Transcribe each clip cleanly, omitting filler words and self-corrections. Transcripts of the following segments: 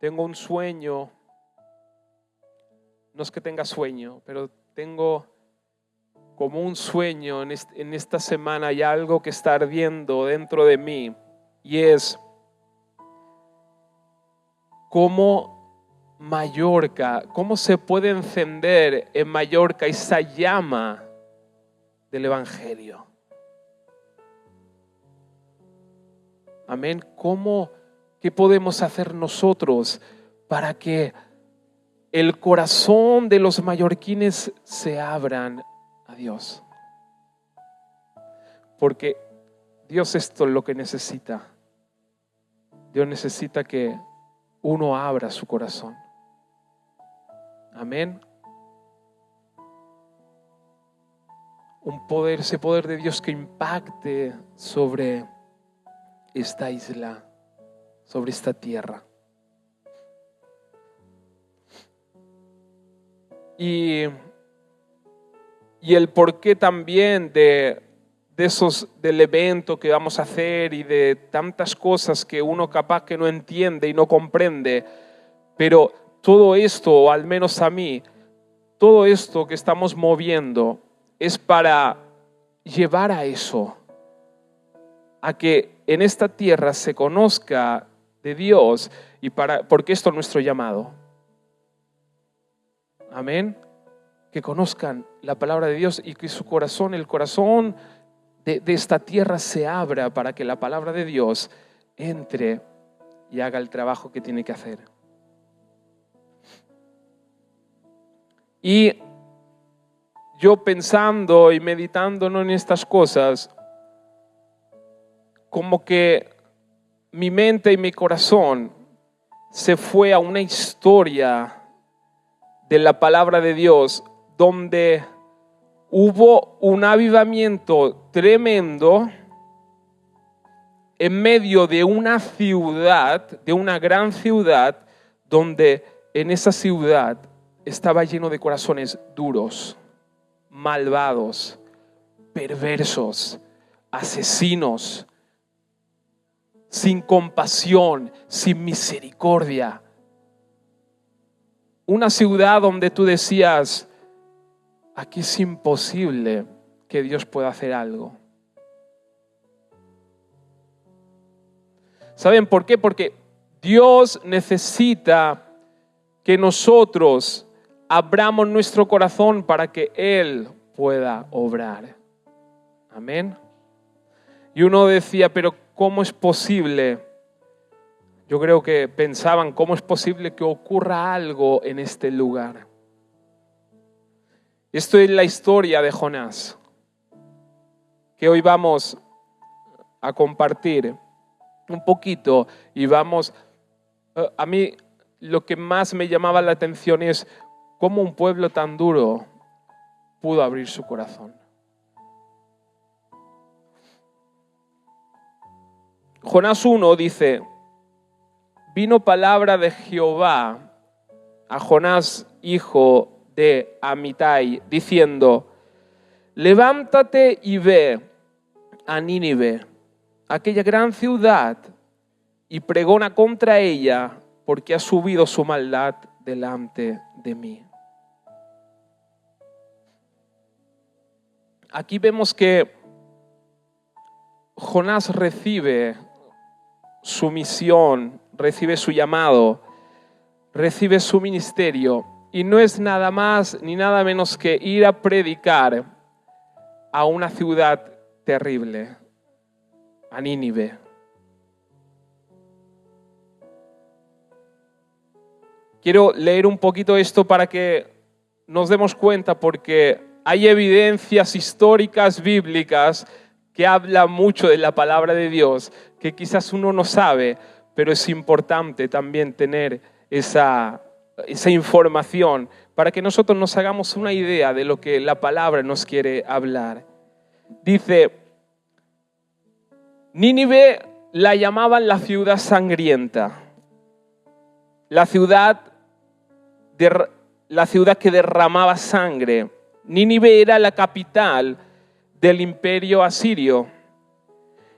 tengo un sueño. No es que tenga sueño, pero tengo como un sueño en esta semana. Hay algo que está ardiendo dentro de mí, y es cómo Mallorca, cómo se puede encender en Mallorca esa llama del Evangelio. Amén. ¿Qué podemos hacer nosotros para que el corazón de los mallorquines se abran a Dios? Porque Dios esto es lo que necesita. Dios necesita que uno abra su corazón. Amén. Ese poder de Dios que impacte sobre esta isla, sobre esta tierra. Y el porqué también del evento que vamos a hacer y de tantas cosas que uno capaz que no entiende y no comprende, pero todo esto, o al menos a mí, todo esto que estamos moviendo es para llevar a eso, a que en esta tierra se conozca de Dios, porque esto es nuestro llamado. Amén. Que conozcan la palabra de Dios y que su corazón, el corazón de esta tierra se abra para que la palabra de Dios entre y haga el trabajo que tiene que hacer. Y yo pensando y meditando en estas cosas, como que mi mente y mi corazón se fue a una historia de la palabra de Dios donde hubo un avivamiento tremendo en medio de una ciudad, de una gran ciudad, donde en esa ciudad estaba lleno de corazones duros, malvados, perversos, asesinos, sin compasión, sin misericordia. Una ciudad donde tú decías, aquí es imposible que Dios pueda hacer algo. ¿Saben por qué? Porque Dios necesita que nosotros abramos nuestro corazón para que Él pueda obrar. Amén. Y uno decía, pero ¿cómo es posible? Yo creo que pensaban, ¿cómo es posible que ocurra algo en este lugar? Esto es la historia de Jonás, que hoy vamos a compartir un poquito y vamos... A mí lo que más me llamaba la atención es cómo un pueblo tan duro pudo abrir su corazón. Jonás 1 dice, vino palabra de Jehová a Jonás, hijo de Amitai, diciendo, levántate y ve a Nínive, aquella gran ciudad, y pregona contra ella, porque ha subido su maldad delante de mí. Aquí vemos que Jonás recibe su misión, recibe su llamado, recibe su ministerio, y no es nada más ni nada menos que ir a predicar a una ciudad terrible, a Nínive. Quiero leer un poquito esto para que nos demos cuenta, porque hay evidencias históricas bíblicas que hablan mucho de la palabra de Dios, que quizás uno no sabe, pero es importante también tener esa información para que nosotros nos hagamos una idea de lo que la palabra nos quiere hablar. Dice, Nínive la llamaban la ciudad sangrienta, la ciudad que derramaba sangre. Nínive era la capital del imperio asirio.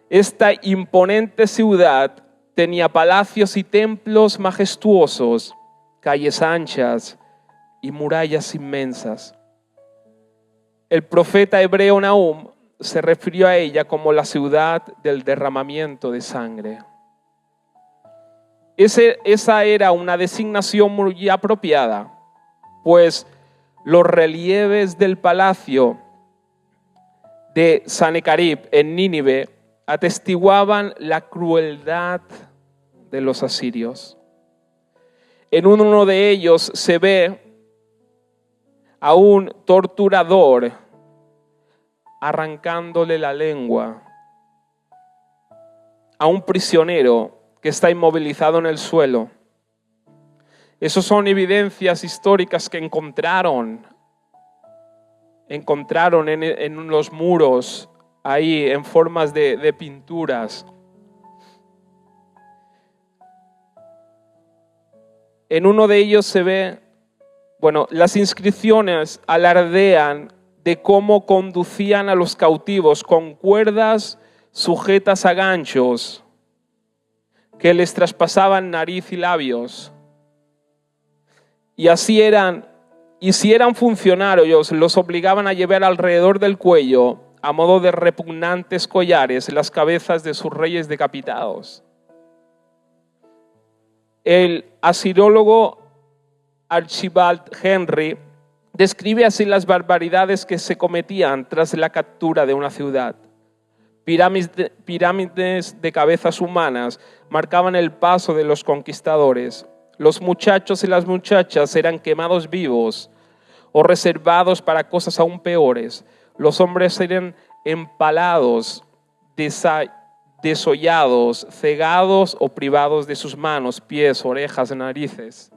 Esta imponente ciudad tenía palacios y templos majestuosos, calles anchas y murallas inmensas. El profeta hebreo Nahum se refirió a ella como la ciudad del derramamiento de sangre. Esa era una designación muy apropiada, pues los relieves del palacio de Sanecarib en Nínive atestiguaban la crueldad de los asirios. En uno de ellos se ve a un torturador arrancándole la lengua a un prisionero que está inmovilizado en el suelo. Esas son evidencias históricas que encontraron en los muros, ahí en formas de pinturas. En uno de ellos se ve, las inscripciones alardean de cómo conducían a los cautivos con cuerdas sujetas a ganchos que les traspasaban nariz y labios. Y así y si eran funcionarios, los obligaban a llevar alrededor del cuello, a modo de repugnantes collares, las cabezas de sus reyes decapitados. El asirólogo Archibald Henry describe así las barbaridades que se cometían tras la captura de una ciudad. Pirámides de cabezas humanas marcaban el paso de los conquistadores. Los muchachos y las muchachas eran quemados vivos o reservados para cosas aún peores. Los hombres eran empalados, desollados, cegados o privados de sus manos, pies, orejas, narices.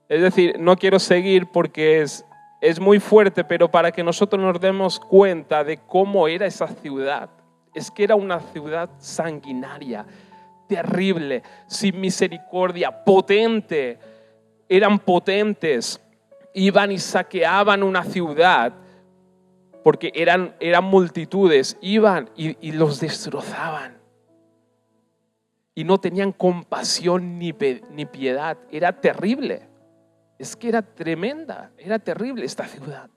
Es decir, no quiero seguir porque es muy fuerte, pero para que nosotros nos demos cuenta de cómo era esa ciudad. Es que era una ciudad sanguinaria, terrible, sin misericordia, potente. Eran potentes, iban y saqueaban una ciudad porque eran multitudes, iban y los destrozaban. Y no tenían compasión ni piedad, era terrible. Es que era tremenda, era terrible esta ciudad.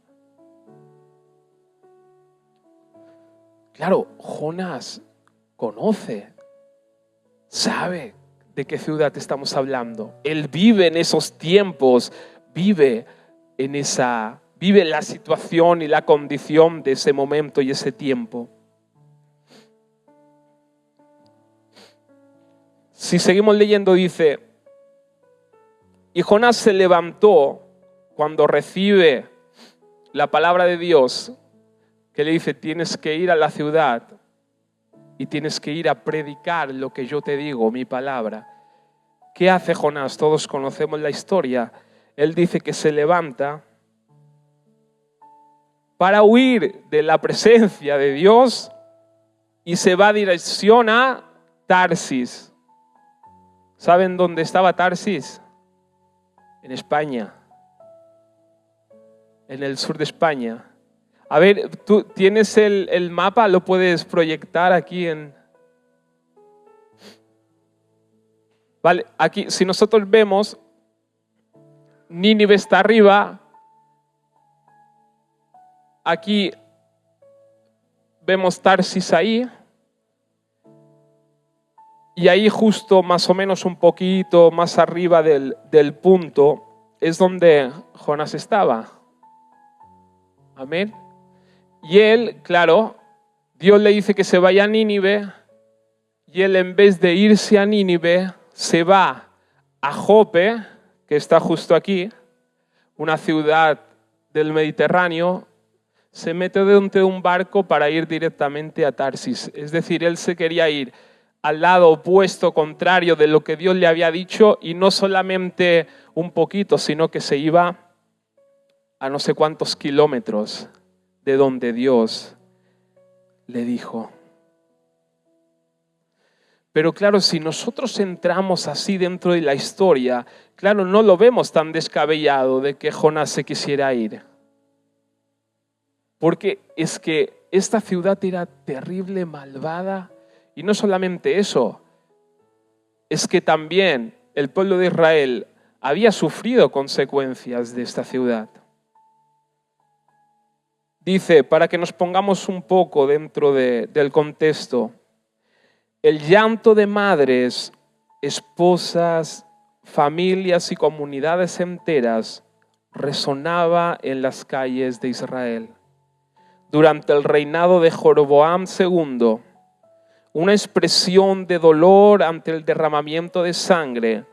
Claro, Jonás conoce, sabe de qué ciudad estamos hablando. Él vive en esos tiempos, vive la situación y la condición de ese momento y ese tiempo. Si seguimos leyendo, dice: y Jonás se levantó cuando recibe la palabra de Dios, que le dice: tienes que ir a la ciudad y tienes que ir a predicar lo que yo te digo, mi palabra. ¿Qué hace Jonás? Todos conocemos la historia. Él dice que se levanta para huir de la presencia de Dios y se va a dirección a Tarsis. ¿Saben dónde estaba Tarsis? En España, en el sur de España. A ver, ¿tú tienes el mapa? ¿Lo puedes proyectar aquí Vale, aquí, si nosotros vemos, Nínive está arriba. Aquí vemos Tarsis ahí. Y ahí justo más o menos un poquito más arriba del punto es donde Jonás estaba. Amén. Y él, claro, Dios le dice que se vaya a Nínive y él, en vez de irse a Nínive, se va a Jope, que está justo aquí, una ciudad del Mediterráneo. Se mete dentro de un barco para ir directamente a Tarsis. Es decir, él se quería ir al lado opuesto, contrario de lo que Dios le había dicho, y no solamente un poquito, sino que se iba a no sé cuántos kilómetros de donde Dios le dijo. Pero claro, si nosotros entramos así dentro de la historia, claro, no lo vemos tan descabellado de que Jonás se quisiera ir. Porque es que esta ciudad era terrible, malvada, y no solamente eso, es que también el pueblo de Israel había sufrido consecuencias de esta ciudad. Dice, para que nos pongamos un poco dentro del contexto, el llanto de madres, esposas, familias y comunidades enteras resonaba en las calles de Israel. Durante el reinado de Jeroboam II, una expresión de dolor ante el derramamiento de sangre,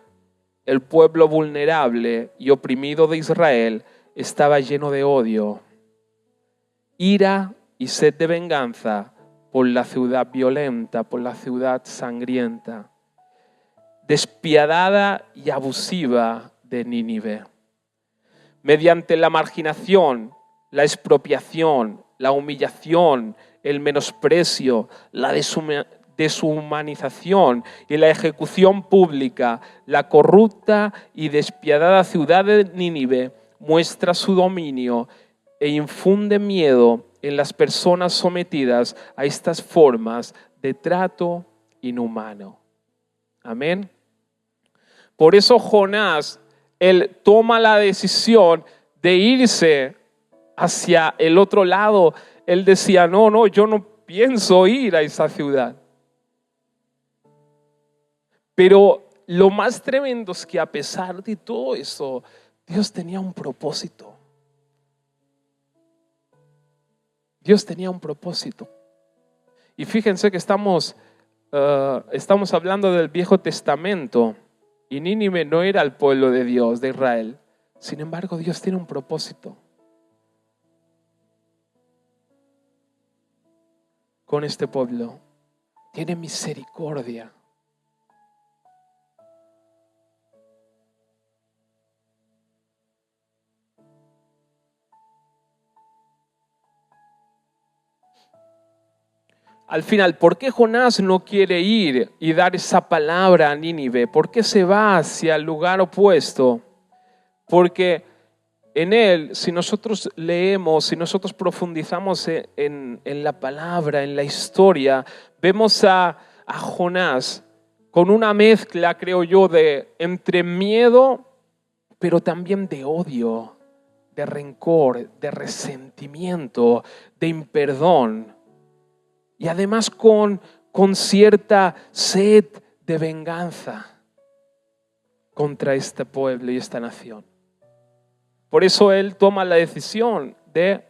el pueblo vulnerable y oprimido de Israel estaba lleno de odio, ira y sed de venganza por la ciudad violenta, por la ciudad sangrienta, despiadada y abusiva de Nínive. Mediante la marginación, la expropiación, la humillación, el menosprecio, la deshumanización y la ejecución pública, la corrupta y despiadada ciudad de Nínive muestra su dominio e infunde miedo en las personas sometidas a estas formas de trato inhumano. Amén. Por eso Jonás, él toma la decisión de irse hacia el otro lado. Él decía, no, yo no pienso ir a esa ciudad. Pero lo más tremendo es que a pesar de todo eso, Dios tenía un propósito. Dios tenía un propósito. Y fíjense que estamos hablando del Viejo Testamento. Y Nínive no era el pueblo de Dios, de Israel. Sin embargo, Dios tiene un propósito con este pueblo. Tiene misericordia. Al final, ¿por qué Jonás no quiere ir y dar esa palabra a Nínive? ¿Por qué se va hacia el lugar opuesto? Porque en él, si nosotros leemos, si nosotros profundizamos en la palabra, en la historia, vemos a Jonás con una mezcla, creo yo, entre miedo, pero también de odio, de rencor, de resentimiento, de imperdón. Y además con cierta sed de venganza contra este pueblo y esta nación. Por eso él toma la decisión de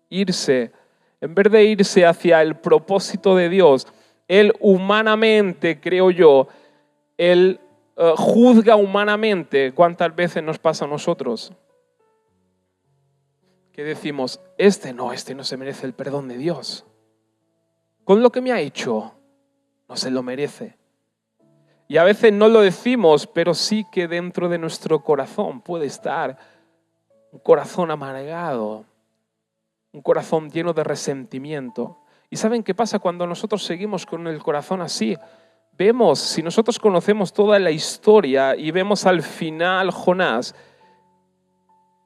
irse. En vez de irse hacia el propósito de Dios, él humanamente, creo yo, él juzga humanamente. ¿Cuántas veces nos pasa a nosotros? Que decimos, este no se merece el perdón de Dios. Con lo que me ha hecho, no se lo merece. Y a veces no lo decimos, pero sí que dentro de nuestro corazón puede estar un corazón amargado, un corazón lleno de resentimiento. ¿Y saben qué pasa cuando nosotros seguimos con el corazón así? Vemos, si nosotros conocemos toda la historia y vemos al final Jonás,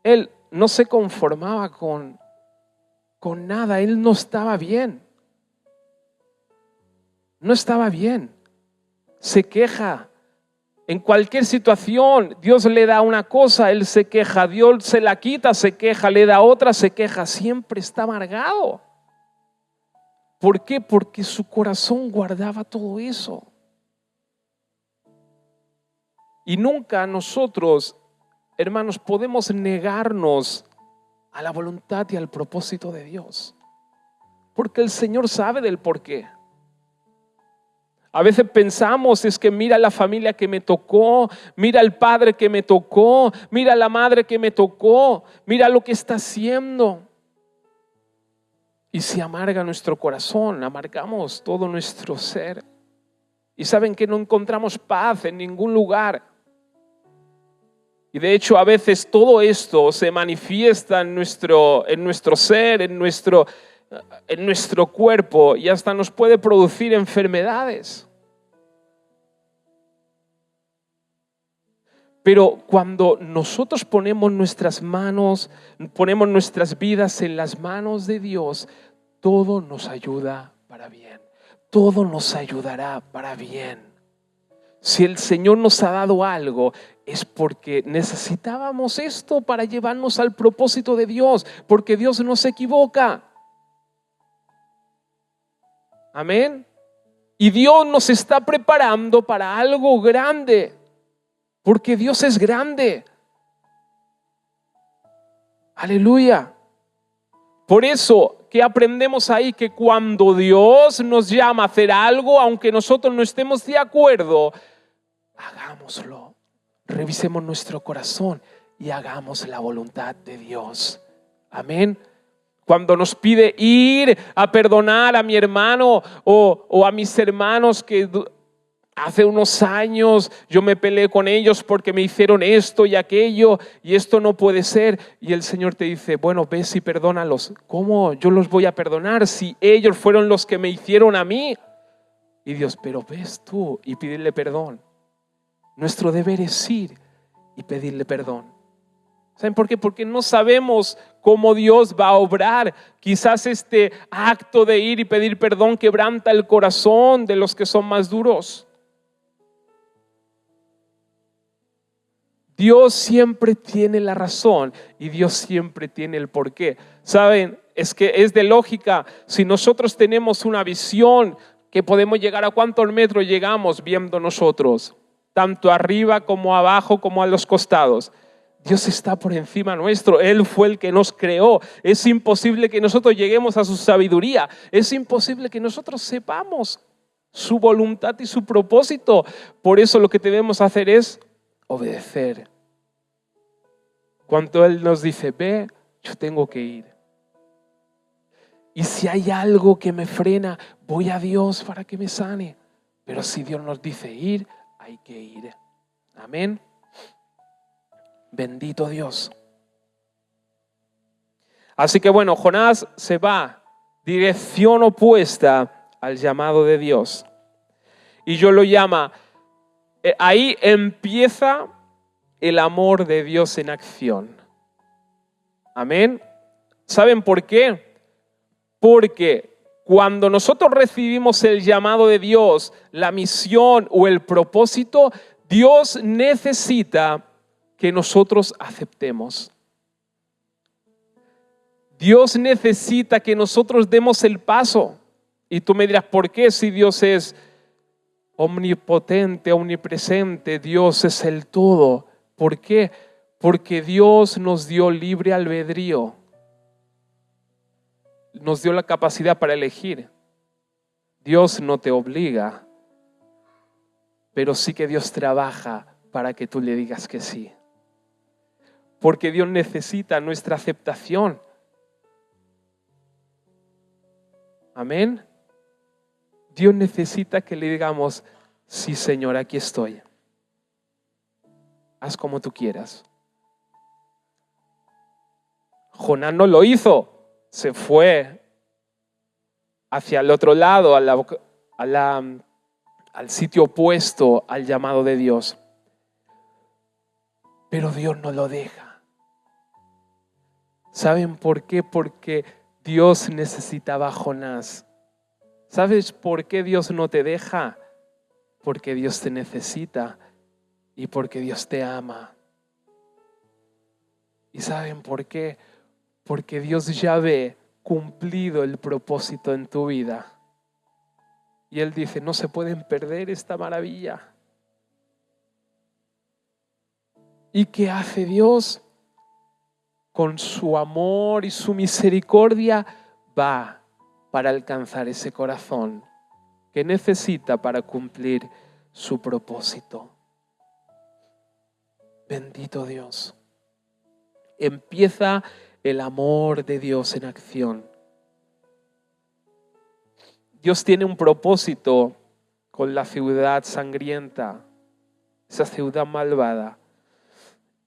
él no se conformaba con nada, él no estaba bien. No estaba bien, se queja. En cualquier situación, Dios le da una cosa, él se queja, Dios se la quita, se queja, le da otra, se queja, siempre está amargado. ¿Por qué? Porque su corazón guardaba todo eso. Y nunca nosotros, hermanos, podemos negarnos a la voluntad y al propósito de Dios, porque el Señor sabe del porqué. A veces pensamos, es que mira la familia que me tocó, mira el padre que me tocó, mira la madre que me tocó, mira lo que está haciendo. Y se amarga nuestro corazón, amargamos todo nuestro ser. Y saben que no encontramos paz en ningún lugar. Y de hecho a veces todo esto se manifiesta en nuestro ser, en nuestro cuerpo, y hasta nos puede producir enfermedades. Pero cuando nosotros ponemos nuestras vidas en las manos de Dios, todo nos ayuda para bien. Todo nos ayudará para bien. Si el Señor nos ha dado algo, es porque necesitábamos esto para llevarnos al propósito de Dios, porque Dios no se equivoca. Amén. Y Dios nos está preparando para algo grande, porque Dios es grande. Aleluya. Por eso, ¿qué aprendemos ahí? Que cuando Dios nos llama a hacer algo, aunque nosotros no estemos de acuerdo, hagámoslo. Revisemos nuestro corazón y hagamos la voluntad de Dios. Amén. Cuando nos pide ir a perdonar a mi hermano o a mis hermanos que hace unos años yo me peleé con ellos porque me hicieron esto y aquello y esto no puede ser. Y el Señor te dice, bueno, ves y perdónalos. ¿Cómo yo los voy a perdonar si ellos fueron los que me hicieron a mí? Y Dios, pero ves tú y pedirle perdón. Nuestro deber es ir y pedirle perdón. ¿Saben por qué? Porque no sabemos cómo Dios va a obrar. Quizás este acto de ir y pedir perdón quebranta el corazón de los que son más duros. Dios siempre tiene la razón y Dios siempre tiene el porqué. ¿Saben? Es que es de lógica. Si nosotros tenemos una visión que podemos llegar a cuántos metros llegamos viendo nosotros, tanto arriba como abajo como a los costados. Dios está por encima nuestro. Él fue el que nos creó. Es imposible que nosotros lleguemos a su sabiduría. Es imposible que nosotros sepamos su voluntad y su propósito. Por eso lo que debemos hacer es obedecer. Cuando Él nos dice, ve, yo tengo que ir. Y si hay algo que me frena, voy a Dios para que me sane. Pero si Dios nos dice ir, hay que ir. Amén. Bendito Dios. Así que bueno, Jonás se va dirección opuesta al llamado de Dios. Y yo lo llamo, ahí empieza el amor de Dios en acción. Amén. ¿Saben por qué? Porque cuando nosotros recibimos el llamado de Dios, la misión o el propósito, Dios necesita que nosotros aceptemos. Dios necesita que nosotros demos el paso. Y tú me dirás, ¿por qué? Si Dios es omnipotente, omnipresente, Dios es el todo. ¿Por qué? Porque Dios nos dio libre albedrío. Nos dio la capacidad para elegir. Dios no te obliga, pero sí que Dios trabaja para que tú le digas que sí. Porque Dios necesita nuestra aceptación. Amén. Dios necesita que le digamos, sí, Señor, aquí estoy. Haz como tú quieras. Jonás no lo hizo. Se fue hacia el otro lado, al sitio opuesto al llamado de Dios. Pero Dios no lo deja. ¿Saben por qué? Porque Dios necesitaba a Jonás. ¿Sabes por qué Dios no te deja? Porque Dios te necesita y porque Dios te ama. ¿Y saben por qué? Porque Dios ya ve cumplido el propósito en tu vida. Y Él dice, no se pueden perder esta maravilla. ¿Y qué hace Dios? Con su amor y su misericordia va para alcanzar ese corazón que necesita para cumplir su propósito. Bendito Dios. Empieza el amor de Dios en acción. Dios tiene un propósito con la ciudad sangrienta, esa ciudad malvada,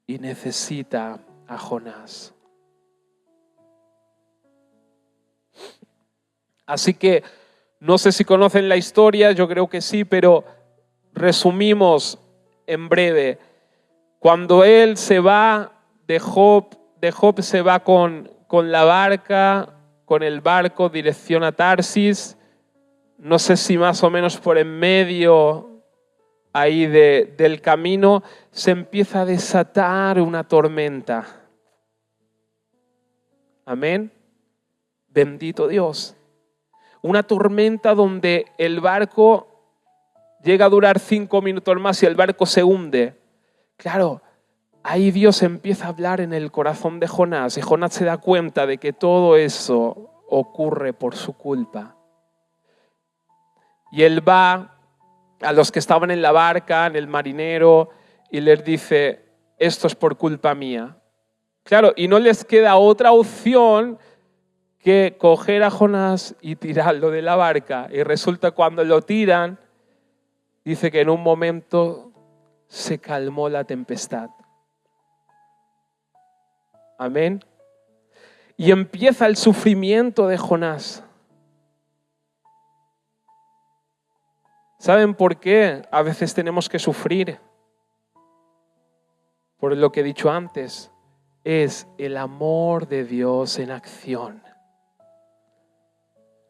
y necesita a Jonás. Así que no sé si conocen la historia, yo creo que sí, pero resumimos en breve. Cuando él se va de Job se va con la barca, con el barco, dirección a Tarsis. No sé si más o menos por en medio ahí del camino, se empieza a desatar una tormenta. Amén. Bendito Dios. Una tormenta donde el barco llega a durar 5 minutos más y el barco se hunde. Claro, ahí Dios empieza a hablar en el corazón de Jonás y Jonás se da cuenta de que todo eso ocurre por su culpa. Y él va a los que estaban en la barca, en el marinero, y les dice, esto es por culpa mía. Claro, y no les queda otra opción que coger a Jonás y tirarlo de la barca. Y resulta cuando lo tiran, dice que en un momento se calmó la tempestad. Amén. Y empieza el sufrimiento de Jonás. ¿Saben por qué a veces tenemos que sufrir? Por lo que he dicho antes, es el amor de Dios en acción.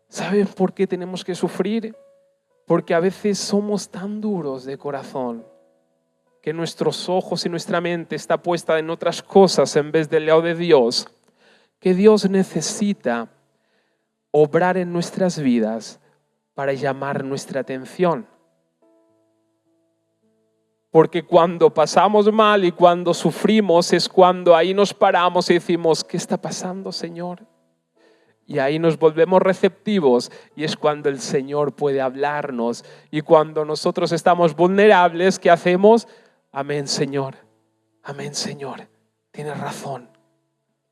¿Saben por qué tenemos que sufrir? Porque a veces somos tan duros de corazón que nuestros ojos y nuestra mente está puesta en otras cosas en vez del lado de Dios, que Dios necesita obrar en nuestras vidas para llamar nuestra atención. Porque cuando pasamos mal y cuando sufrimos es cuando ahí nos paramos y decimos, ¿qué está pasando, Señor? Y ahí nos volvemos receptivos y es cuando el Señor puede hablarnos. Y cuando nosotros estamos vulnerables, ¿qué hacemos? Amén, Señor. Amén, Señor. Tienes razón.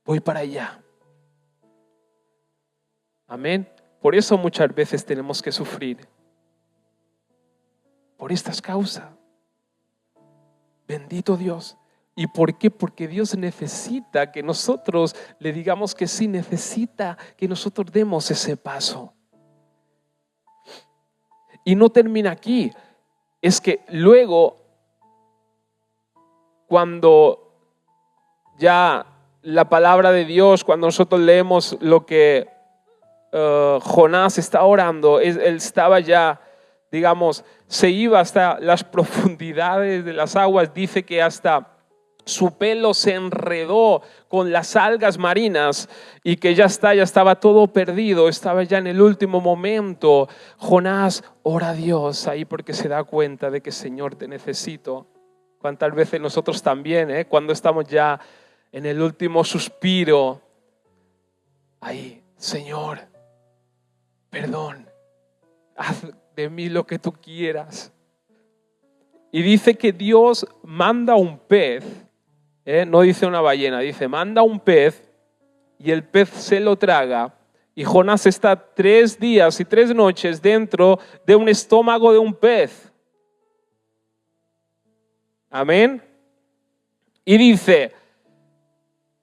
Voy para allá. Amén. Por eso muchas veces tenemos que sufrir. Por estas causas. Bendito Dios. ¿Y por qué? Porque Dios necesita que nosotros le digamos que sí, necesita que nosotros demos ese paso. Y no termina aquí. Es que luego, cuando ya la palabra de Dios, cuando nosotros leemos lo que Jonás está orando, él estaba ya, digamos, se iba hasta las profundidades de las aguas, dice que hasta su pelo se enredó con las algas marinas y que ya estaba todo perdido, estaba ya en el último momento. Jonás ora a Dios ahí porque se da cuenta de que Señor te necesito. ¿Cuántas veces nosotros también, cuando estamos ya en el último suspiro, ahí, Señor, perdón, haz de mí lo que tú quieras? Y dice que Dios manda un pez, no dice una ballena, dice manda un pez y el pez se lo traga. Y Jonás está 3 días y 3 noches dentro de un estómago de un pez. Amén. Y dice,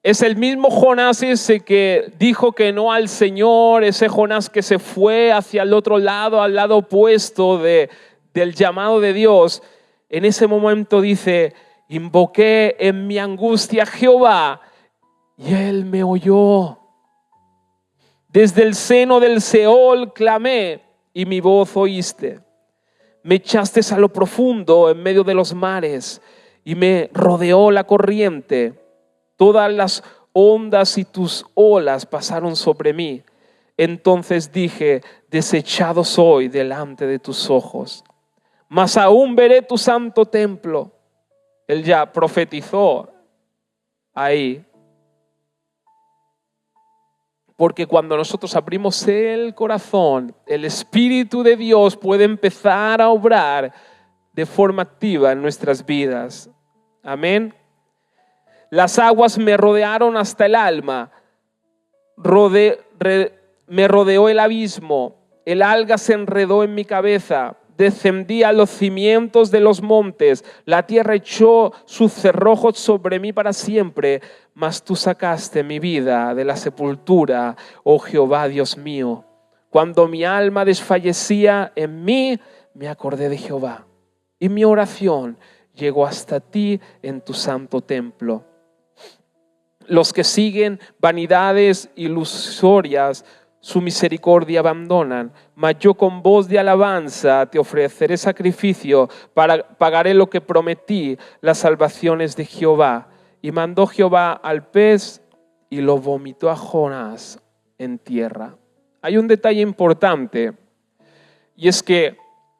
es el mismo Jonás ese que dijo que no al Señor, ese Jonás que se fue hacia el otro lado, al lado opuesto del llamado de Dios. En ese momento dice, invoqué en mi angustia a Jehová y Él me oyó. Desde el seno del Seol clamé y mi voz oíste. Me echaste a lo profundo en medio de los mares y me rodeó la corriente. Todas las ondas y tus olas pasaron sobre mí. Entonces dije, desechado soy delante de tus ojos. Mas aún veré tu santo templo. Él ya profetizó ahí. Porque cuando nosotros abrimos el corazón, el Espíritu de Dios puede empezar a obrar de forma activa en nuestras vidas. Amén. Las aguas me rodearon hasta el alma. Me rodeó el abismo. El alga se enredó en mi cabeza. Descendí a los cimientos de los montes. La tierra echó sus cerrojos sobre mí para siempre. Mas tú sacaste mi vida de la sepultura, oh Jehová, Dios mío. Cuando mi alma desfallecía en mí, me acordé de Jehová. Y mi oración llegó hasta ti en tu santo templo. Los que siguen vanidades ilusorias su misericordia abandonan. Mas yo con voz de alabanza te ofreceré sacrificio, pagaré lo que prometí, las salvaciones de Jehová. Y mandó Jehová al pez y lo vomitó a Jonás en tierra. Hay un detalle importante, y es que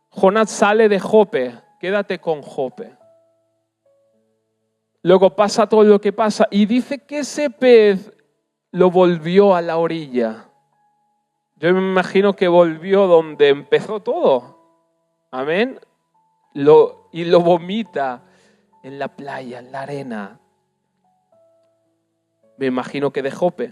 Jonás sale de Jope. Quédate con Jope. Luego pasa todo lo que pasa y dice que ese pez lo volvió a la orilla. Yo me imagino que volvió donde empezó todo. Amén. Y lo vomita en la playa, en la arena. Me imagino que de Jope.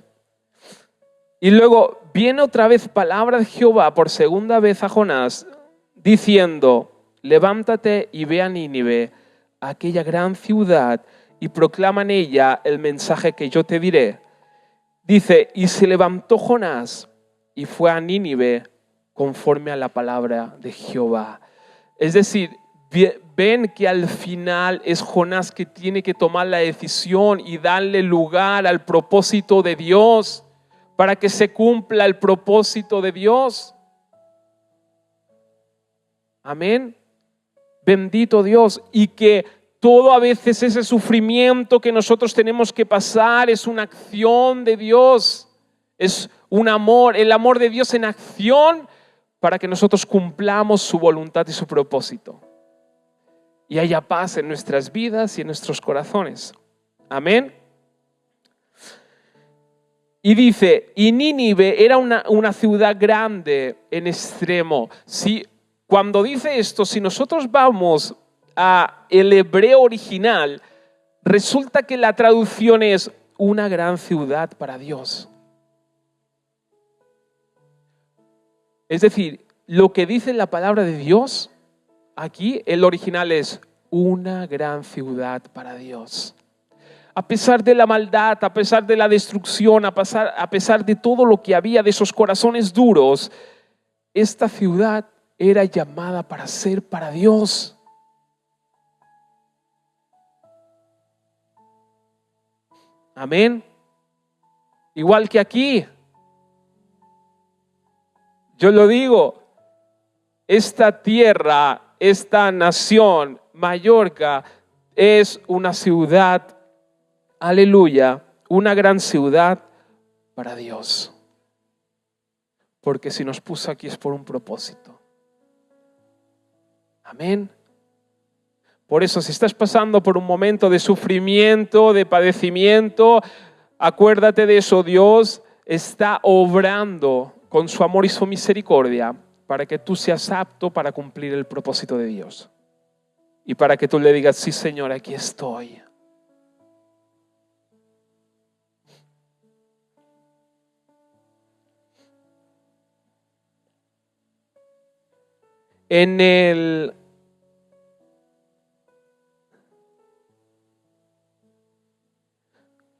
Y luego viene otra vez palabra de Jehová por segunda vez a Jonás, diciendo: levántate y ve a Nínive, aquella gran ciudad, y proclama en ella el mensaje que yo te diré. Dice, y se levantó Jonás y fue a Nínive conforme a la palabra de Jehová. Es decir, ven que al final es Jonás que tiene que tomar la decisión y darle lugar al propósito de Dios para que se cumpla el propósito de Dios. Amén. Bendito Dios. Y que todo a veces ese sufrimiento que nosotros tenemos que pasar es una acción de Dios. Es un amor, el amor de Dios en acción para que nosotros cumplamos su voluntad y su propósito. Y haya paz en nuestras vidas y en nuestros corazones. Amén. Y dice, y Nínive era una ciudad grande en extremo. Cuando dice esto, si nosotros vamos a el hebreo original, resulta que la traducción es una gran ciudad para Dios. Es decir, lo que dice la palabra de Dios, aquí el original es una gran ciudad para Dios. A pesar de la maldad, a pesar de la destrucción, a pesar de todo lo que había de esos corazones duros, esta ciudad era llamada para ser para Dios. Amén. Igual que aquí. Yo lo digo, esta tierra, esta nación, Mallorca, es una ciudad, aleluya, una gran ciudad para Dios. Porque si nos puso aquí es por un propósito. Amén. Por eso, si estás pasando por un momento de sufrimiento, de padecimiento, acuérdate de eso. Dios está obrando con su amor y su misericordia para que tú seas apto para cumplir el propósito de Dios. Y para que tú le digas, sí, Señor, aquí estoy.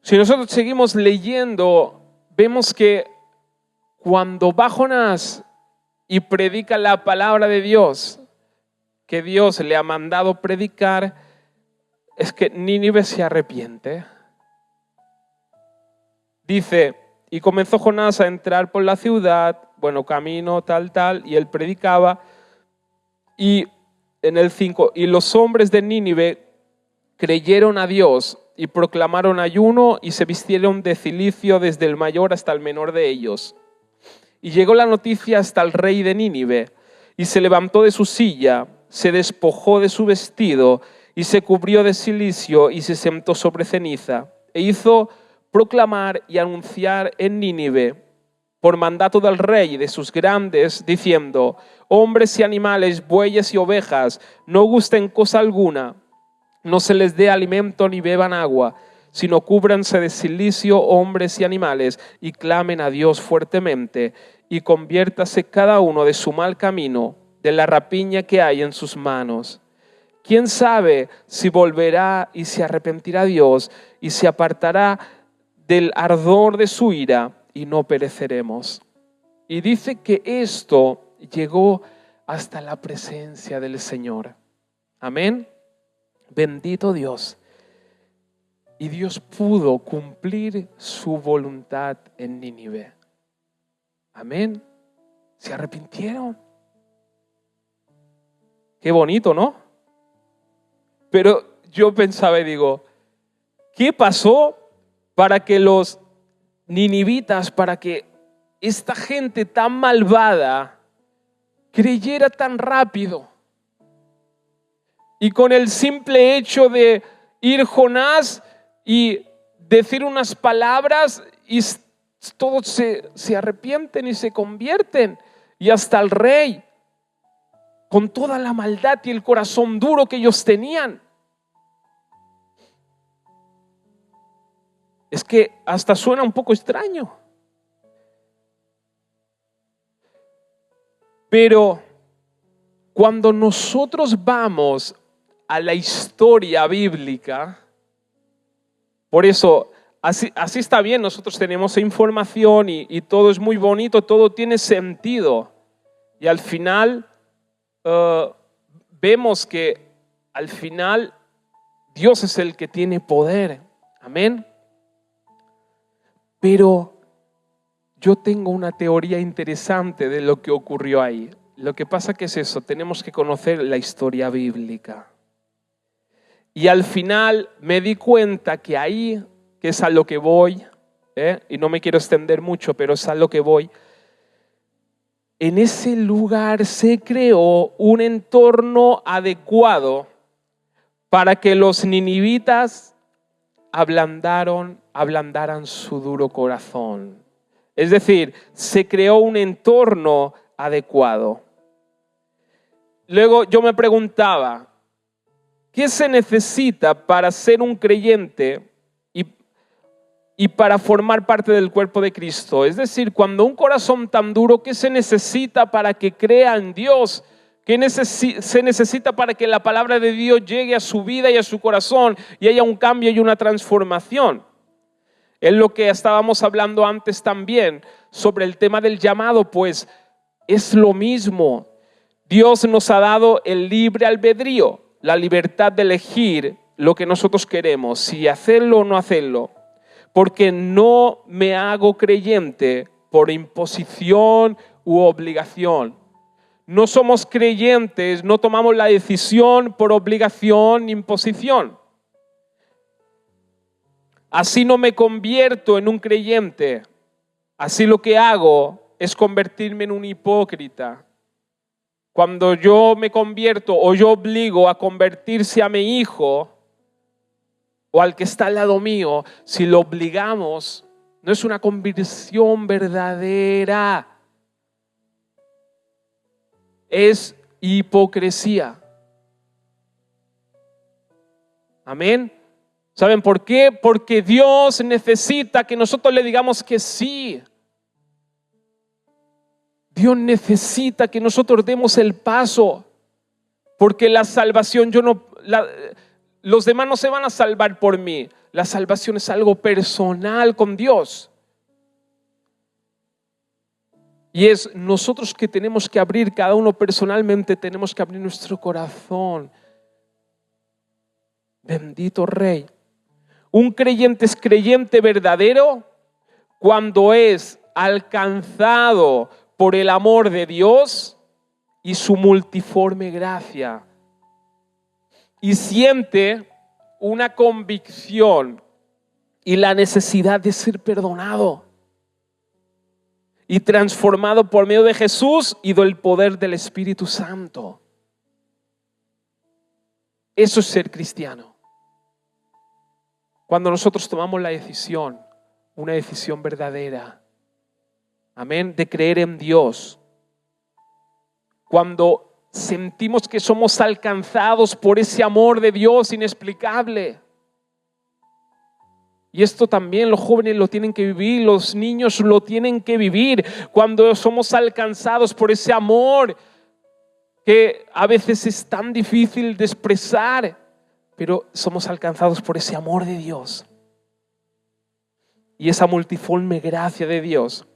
Si nosotros seguimos leyendo, vemos que cuando va Jonás y predica la palabra de Dios, que Dios le ha mandado predicar, es que Nínive se arrepiente. Dice, y comenzó Jonás a entrar por la ciudad, camino, tal, y él predicaba. Y en el 5, y los hombres de Nínive creyeron a Dios y proclamaron ayuno y se vistieron de cilicio desde el mayor hasta el menor de ellos. Y llegó la noticia hasta el rey de Nínive, y se levantó de su silla, se despojó de su vestido, y se cubrió de cilicio, y se sentó sobre ceniza, e hizo proclamar y anunciar en Nínive, por mandato del rey y de sus grandes, diciendo: hombres y animales, bueyes y ovejas, no gusten cosa alguna, no se les dé alimento ni beban agua, sino cúbranse de cilicio hombres y animales, y clamen a Dios fuertemente, y conviértase cada uno de su mal camino, de la rapiña que hay en sus manos. ¿Quién sabe si volverá y se arrepentirá Dios y se apartará del ardor de su ira y no pereceremos? Y dice que esto llegó hasta la presencia del Señor. Amén. Bendito Dios. Y Dios pudo cumplir su voluntad en Nínive. Amén. Se arrepintieron. Qué bonito, ¿no? Pero yo pensaba y digo, ¿qué pasó para que los ninivitas, para que esta gente tan malvada creyera tan rápido? Y con el simple hecho de ir Jonás y decir unas palabras y todos se arrepienten y se convierten. Y hasta el rey, con toda la maldad y el corazón duro que ellos tenían. Es que hasta suena un poco extraño. Pero cuando nosotros vamos a la historia bíblica, por eso, así está bien, nosotros tenemos información y todo es muy bonito, todo tiene sentido. Y al final vemos que al final Dios es el que tiene poder. Amén. Pero yo tengo una teoría interesante de lo que ocurrió ahí. Lo que pasa que es eso, tenemos que conocer la historia bíblica. Y al final me di cuenta que ahí, que es a lo que voy, y no me quiero extender mucho, pero es a lo que voy. En ese lugar se creó un entorno adecuado para que los ninivitas ablandaran su duro corazón. Es decir, se creó un entorno adecuado. Luego yo me preguntaba, ¿qué se necesita para ser un creyente y para formar parte del cuerpo de Cristo? Es decir, cuando un corazón tan duro, ¿qué se necesita para que crea en Dios? ¿Qué se necesita para que la palabra de Dios llegue a su vida y a su corazón y haya un cambio y una transformación? Es lo que estábamos hablando antes también sobre el tema del llamado, pues es lo mismo. Dios nos ha dado el libre albedrío, la libertad de elegir lo que nosotros queremos, si hacerlo o no hacerlo. Porque no me hago creyente por imposición u obligación. No somos creyentes, no tomamos la decisión por obligación ni imposición. Así no me convierto en un creyente. Así lo que hago es convertirme en un hipócrita. Cuando yo me convierto o yo obligo a convertirse a mi hijo o al que está al lado mío, si lo obligamos, no es una conversión verdadera. Es hipocresía. Amén. ¿Saben por qué? Porque Dios necesita que nosotros le digamos que sí. Dios necesita que nosotros demos el paso. Porque la salvación, los demás no se van a salvar por mí. La salvación es algo personal con Dios. Y es nosotros que tenemos que abrir, cada uno personalmente tenemos que abrir nuestro corazón. Bendito Rey. Un creyente es creyente verdadero cuando es alcanzado por el amor de Dios y su multiforme gracia. Y siente una convicción y la necesidad de ser perdonado y transformado por medio de Jesús y del poder del Espíritu Santo. Eso es ser cristiano. Cuando nosotros tomamos la decisión, una decisión verdadera, amén, de creer en Dios. Cuando sentimos que somos alcanzados por ese amor de Dios inexplicable. Y esto también los jóvenes lo tienen que vivir, los niños lo tienen que vivir. Cuando somos alcanzados por ese amor que a veces es tan difícil de expresar, pero somos alcanzados por ese amor de Dios y esa multiforme gracia de Dios.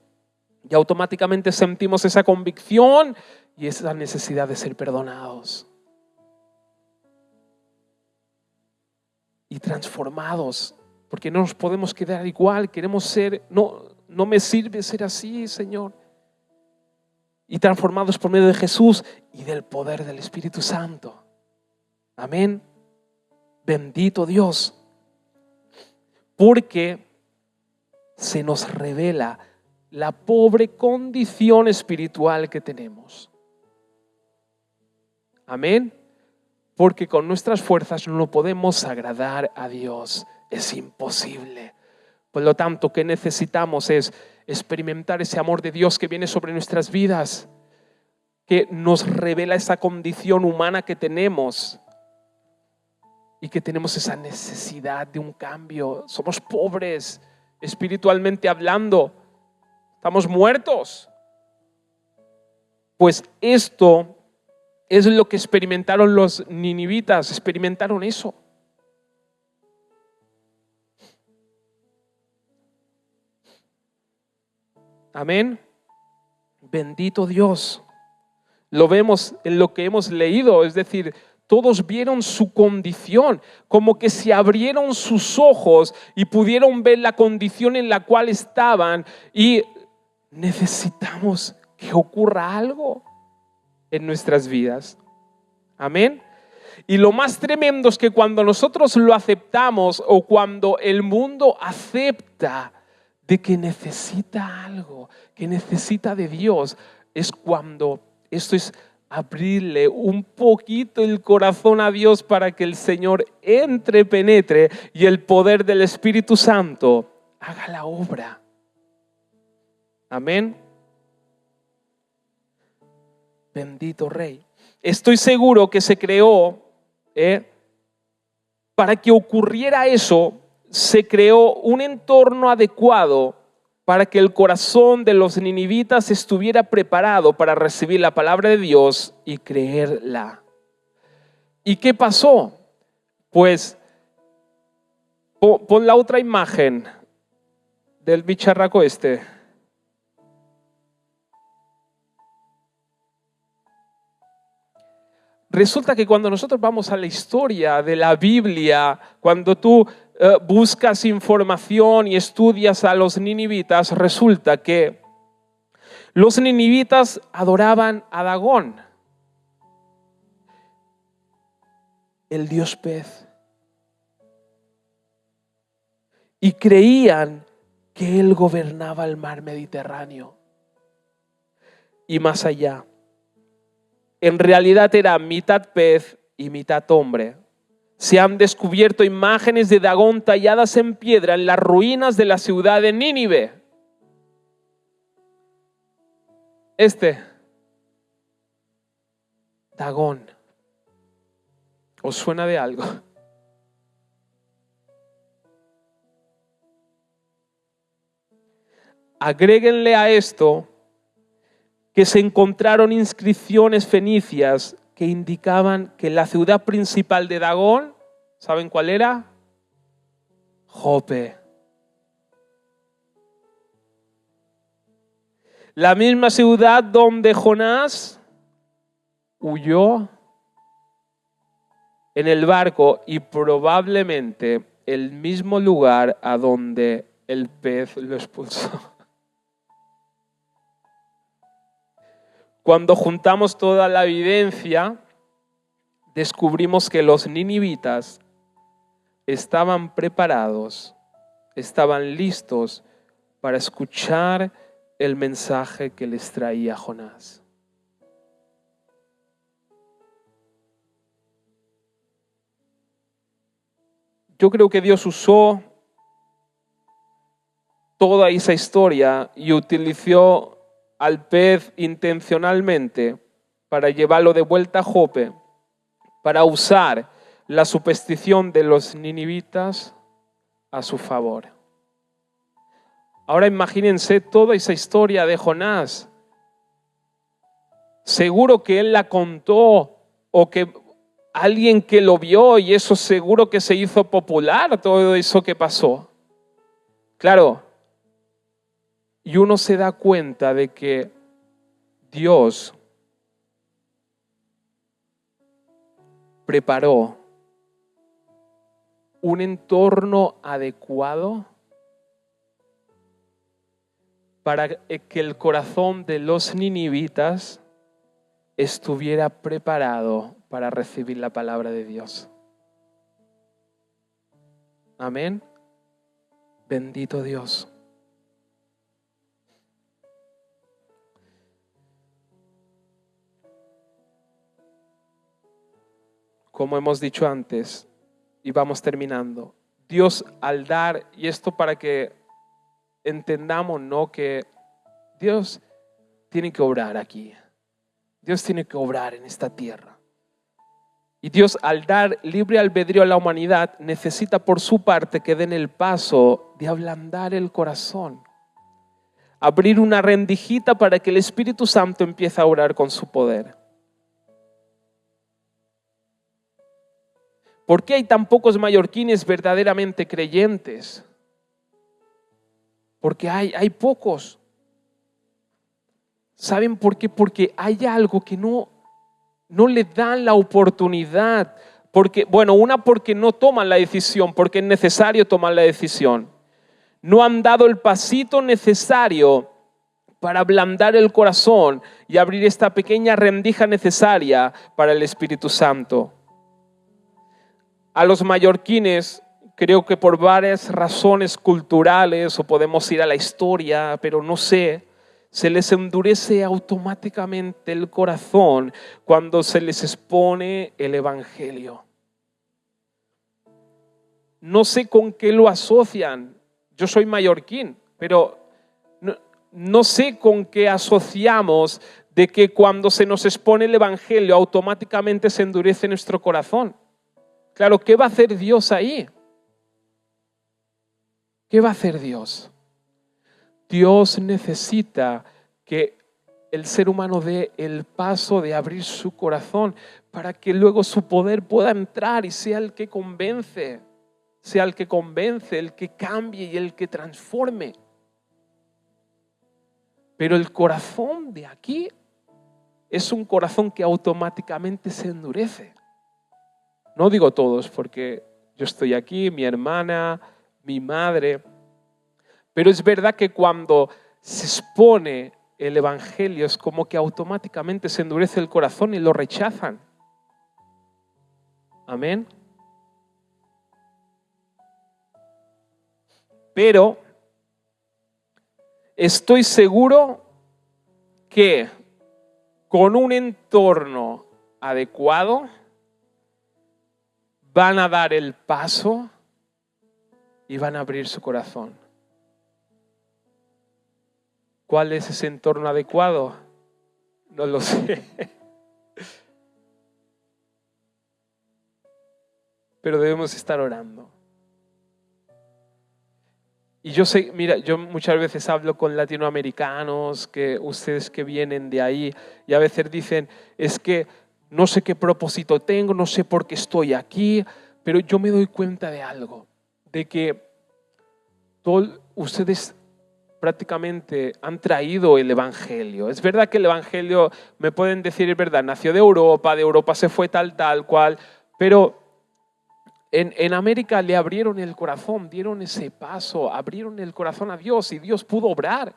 Y automáticamente sentimos esa convicción y esa necesidad de ser perdonados y transformados. Porque no nos podemos quedar igual, queremos ser, no me sirve ser así, Señor. y transformados por medio de Jesús y del poder del Espíritu Santo. Amén. Bendito Dios. Porque se nos revela la pobre condición espiritual que tenemos. Amén. Porque con nuestras fuerzas no podemos agradar a Dios. Es imposible. Por lo tanto, ¿qué necesitamos? Es experimentar ese amor de Dios que viene sobre nuestras vidas, que nos revela esa condición humana que tenemos y que tenemos esa necesidad de un cambio. Somos pobres, espiritualmente hablando. Estamos muertos. Pues esto es lo que experimentaron los ninivitas, experimentaron eso. Amén. Bendito Dios. Lo vemos en lo que hemos leído, es decir, todos vieron su condición, como que se abrieron sus ojos y pudieron ver la condición en la cual estaban, y necesitamos que ocurra algo en nuestras vidas. Amén. Y lo más tremendo es que cuando nosotros lo aceptamos, o cuando el mundo acepta de que necesita algo, que necesita de Dios, es cuando esto es abrirle un poquito el corazón a Dios para que el Señor entre, penetre y el poder del Espíritu Santo haga la obra. Amén. Bendito Rey. Estoy seguro que se creó, para que ocurriera eso, se creó un entorno adecuado para que el corazón de los ninivitas estuviera preparado para recibir la palabra de Dios y creerla. ¿Y qué pasó? Pues pon la otra imagen del bicharraco este. Resulta que cuando nosotros vamos a la historia de la Biblia, cuando tú buscas información y estudias a los ninivitas, resulta que los ninivitas adoraban a Dagón, el dios pez, y creían que él gobernaba el mar Mediterráneo y más allá. En realidad era mitad pez y mitad hombre. Se han descubierto imágenes de Dagón talladas en piedra en las ruinas de la ciudad de Nínive. Dagón. ¿Os suena de algo? Agréguenle a esto que se encontraron inscripciones fenicias que indicaban que la ciudad principal de Dagón, ¿saben cuál era? Jope. La misma ciudad donde Jonás huyó en el barco, y probablemente el mismo lugar a donde el pez lo expulsó. Cuando juntamos toda la evidencia, descubrimos que los ninivitas estaban preparados, estaban listos para escuchar el mensaje que les traía Jonás. Yo creo que Dios usó toda esa historia y utilizó al pez intencionalmente para llevarlo de vuelta a Jope, para usar la superstición de los ninivitas a su favor. Ahora imagínense toda esa historia de Jonás. Seguro que él la contó, o que alguien que lo vio, y eso seguro que se hizo popular, todo eso que pasó. Claro. Y uno se da cuenta de que Dios preparó un entorno adecuado para que el corazón de los ninivitas estuviera preparado para recibir la palabra de Dios. Amén. Bendito Dios. Como hemos dicho antes, y vamos terminando, Dios al dar, y esto para que entendamos, ¿no?, que Dios tiene que obrar aquí. Dios tiene que obrar en esta tierra. Y Dios al dar libre albedrío a la humanidad necesita por su parte que den el paso de ablandar el corazón. Abrir una rendijita para que el Espíritu Santo empiece a obrar con su poder. ¿Por qué hay tan pocos mallorquines verdaderamente creyentes? Porque hay pocos. ¿Saben por qué? Porque hay algo que no le dan la oportunidad. Porque no toman la decisión, porque es necesario tomar la decisión. No han dado el pasito necesario para ablandar el corazón y abrir esta pequeña rendija necesaria para el Espíritu Santo. A los mallorquines, creo que por varias razones culturales, o podemos ir a la historia, pero no sé, se les endurece automáticamente el corazón cuando se les expone el Evangelio. No sé con qué lo asocian. Yo soy mallorquín, pero no sé con qué asociamos de que cuando se nos expone el Evangelio automáticamente se endurece nuestro corazón. Claro, ¿qué va a hacer Dios ahí? ¿Qué va a hacer Dios? Dios necesita que el ser humano dé el paso de abrir su corazón para que luego su poder pueda entrar y sea el que convence, el que cambie y el que transforme. Pero el corazón de aquí es un corazón que automáticamente se endurece. No digo todos, porque yo estoy aquí, mi hermana, mi madre. Pero es verdad que cuando se expone el Evangelio es como que automáticamente se endurece el corazón y lo rechazan. Amén. Pero estoy seguro que con un entorno adecuado van a dar el paso y van a abrir su corazón. ¿Cuál es ese entorno adecuado? No lo sé. Pero debemos estar orando. Y yo sé, mira, yo muchas veces hablo con latinoamericanos, que ustedes que vienen de ahí, y a veces dicen, es que no sé qué propósito tengo, no sé por qué estoy aquí, pero yo me doy cuenta de algo, de que ustedes prácticamente han traído el Evangelio. Es verdad que el Evangelio, me pueden decir, es verdad, nació de Europa se fue tal cual, pero en América le abrieron el corazón, dieron ese paso, abrieron el corazón a Dios y Dios pudo obrar.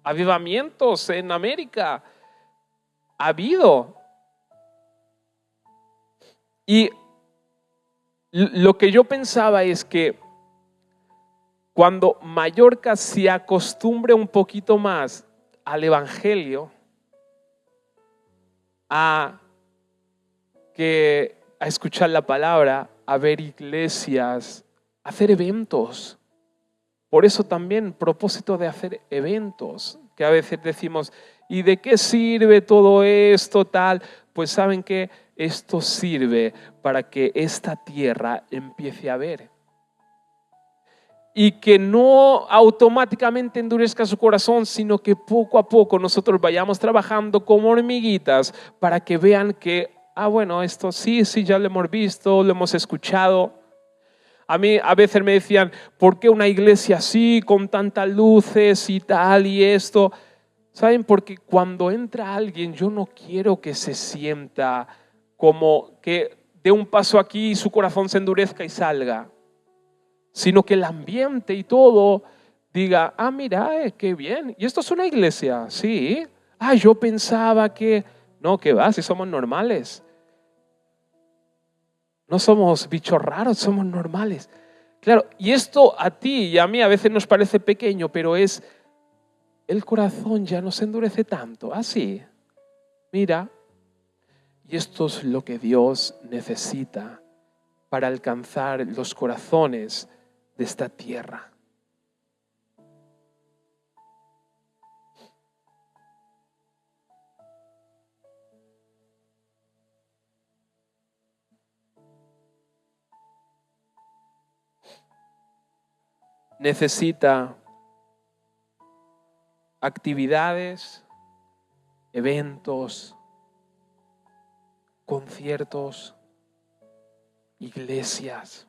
Avivamientos en América ha habido. Y lo que yo pensaba es que cuando Mallorca se acostumbre un poquito más al Evangelio, a escuchar la palabra, a ver iglesias, a hacer eventos. Por eso también propósito de hacer eventos, que a veces decimos, ¿y de qué sirve todo esto tal? Pues saben que esto sirve para que esta tierra empiece a ver. Y que no automáticamente endurezca su corazón, sino que poco a poco nosotros vayamos trabajando como hormiguitas para que vean que, bueno, esto sí, ya lo hemos visto, lo hemos escuchado. A mí a veces me decían, ¿por qué una iglesia así, con tantas luces y tal y esto? ¿Saben? Porque cuando entra alguien, yo no quiero que se sienta como que dé un paso aquí y su corazón se endurezca y salga, sino que el ambiente y todo diga, mira, qué bien. ¿Y esto es una iglesia? Sí. Yo pensaba que... No, que va, si somos normales. No somos bichos raros, somos normales. Claro, y esto a ti y a mí a veces nos parece pequeño, pero es... El corazón ya no se endurece tanto. Sí. Mira. Y esto es lo que Dios necesita para alcanzar los corazones de esta tierra. Necesita actividades, eventos, conciertos, iglesias,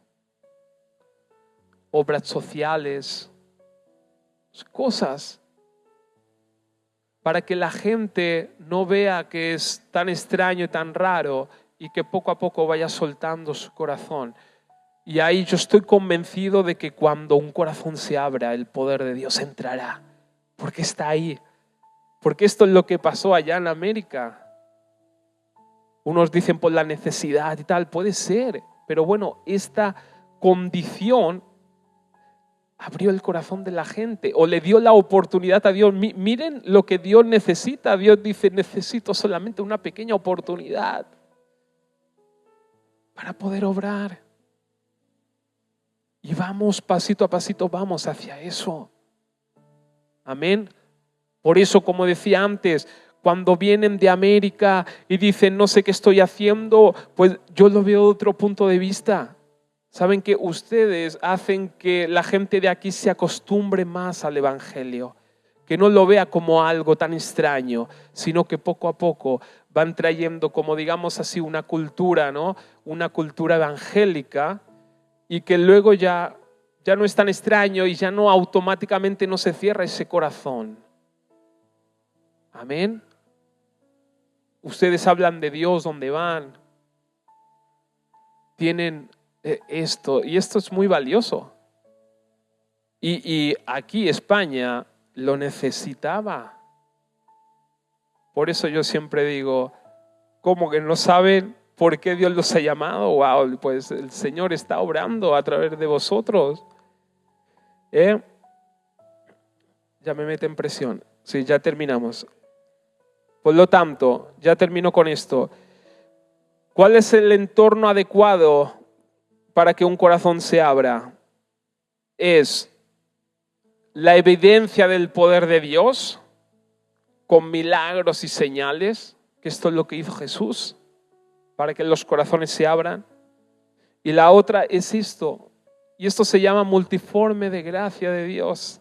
obras sociales, cosas para que la gente no vea que es tan extraño y tan raro y que poco a poco vaya soltando su corazón. Y ahí yo estoy convencido de que cuando un corazón se abra, el poder de Dios entrará, porque está ahí. Porque esto es lo que pasó allá en América. Unos dicen por la necesidad y tal, puede ser, pero bueno, esta condición abrió el corazón de la gente o le dio la oportunidad a Dios. Miren lo que Dios necesita. Dios dice, necesito solamente una pequeña oportunidad para poder obrar. Y vamos pasito a pasito, vamos hacia eso. Amén. Por eso, como decía antes, cuando vienen de América y dicen no sé qué estoy haciendo, pues yo lo veo de otro punto de vista. Saben que ustedes hacen que la gente de aquí se acostumbre más al Evangelio, que no lo vea como algo tan extraño, sino que poco a poco van trayendo, como digamos así, una cultura, ¿no? Una cultura evangélica, y que luego ya no es tan extraño y ya no automáticamente no se cierra ese corazón. Amén. Ustedes hablan de Dios donde van. Tienen esto, y esto es muy valioso. Y aquí España lo necesitaba. Por eso yo siempre digo, ¿cómo que no saben por qué Dios los ha llamado? Wow, pues el Señor está obrando a través de vosotros. Ya me mete en presión. Sí, ya terminamos. Por lo tanto, ya termino con esto. ¿Cuál es el entorno adecuado para que un corazón se abra? Es la evidencia del poder de Dios con milagros y señales, que esto es lo que hizo Jesús para que los corazones se abran. Y la otra es esto, y esto se llama multiforme de gracia de Dios.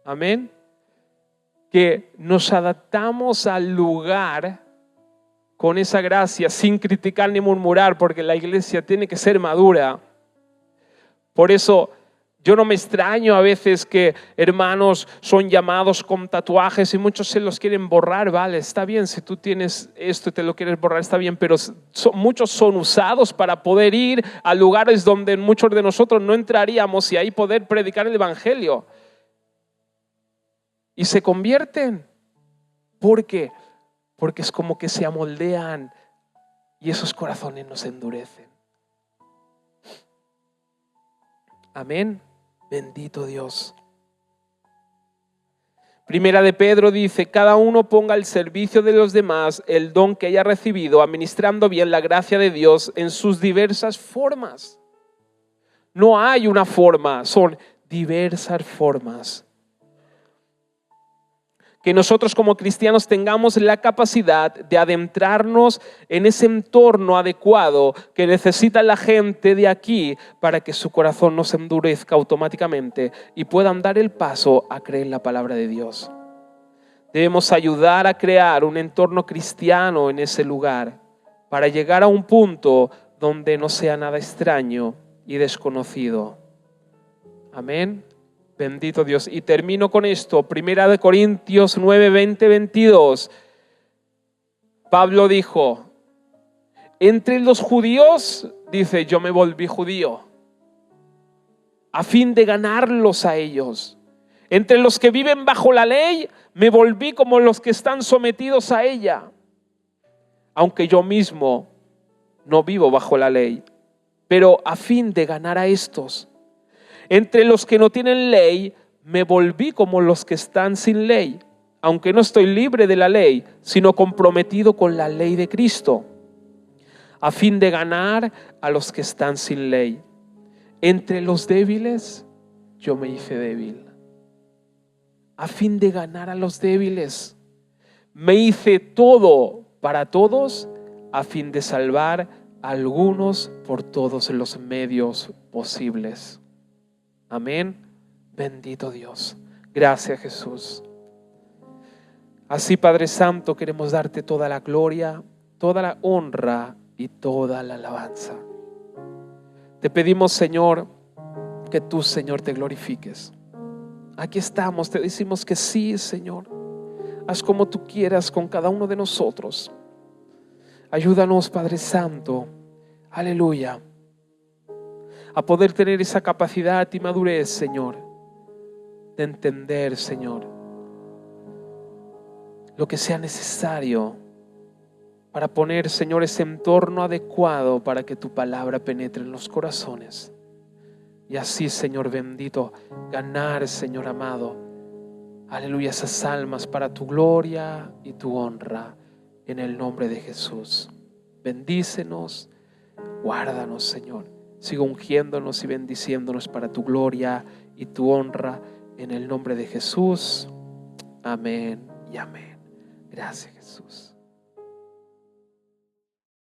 Amén. Que nos adaptamos al lugar con esa gracia, sin criticar ni murmurar, porque la iglesia tiene que ser madura. Por eso yo no me extraño a veces que hermanos son llamados con tatuajes y muchos se los quieren borrar. Vale, está bien, si tú tienes esto y te lo quieres borrar, está bien, pero muchos son usados para poder ir a lugares donde muchos de nosotros no entraríamos y ahí poder predicar el evangelio. Y se convierten. ¿Por qué? Porque es como que se amoldean y esos corazones no se endurecen. Amén. Bendito Dios. Primera de Pedro dice, cada uno ponga al servicio de los demás el don que haya recibido, administrando bien la gracia de Dios en sus diversas formas. No hay una forma, son diversas formas. Que nosotros como cristianos tengamos la capacidad de adentrarnos en ese entorno adecuado que necesita la gente de aquí para que su corazón no se endurezca automáticamente y puedan dar el paso a creer en la palabra de Dios. Debemos ayudar a crear un entorno cristiano en ese lugar para llegar a un punto donde no sea nada extraño y desconocido. Amén. Bendito Dios. Y termino con esto. Primera de Corintios 9, 20, 22. Pablo dijo, entre los judíos, dice, yo me volví judío. a fin de ganarlos a ellos. Entre los que viven bajo la ley, me volví como los que están sometidos a ella, aunque yo mismo no vivo bajo la ley, pero a fin de ganar a estos. Entre los que no tienen ley, me volví como los que están sin ley, aunque no estoy libre de la ley, sino comprometido con la ley de Cristo, a fin de ganar a los que están sin ley. Entre los débiles, yo me hice débil, a fin de ganar a los débiles. Me hice todo para todos, a fin de salvar a algunos por todos los medios posibles. Amén. Bendito Dios. Gracias, Jesús. Así, Padre Santo, queremos darte toda la gloria, toda la honra y toda la alabanza. Te pedimos, Señor, que tú, Señor, te glorifiques. Aquí estamos, te decimos que sí, Señor. Haz como tú quieras con cada uno de nosotros. Ayúdanos, Padre Santo, aleluya, a poder tener esa capacidad y madurez, Señor, de entender, Señor, lo que sea necesario para poner, Señor, ese entorno adecuado para que tu palabra penetre en los corazones. Y así, Señor bendito, ganar, Señor amado, aleluya, esas almas para tu gloria y tu honra, en el nombre de Jesús. Bendícenos, guárdanos, Señor. Siga ungiéndonos y bendiciéndonos para tu gloria y tu honra, en el nombre de Jesús. Amén y amén. Gracias, Jesús.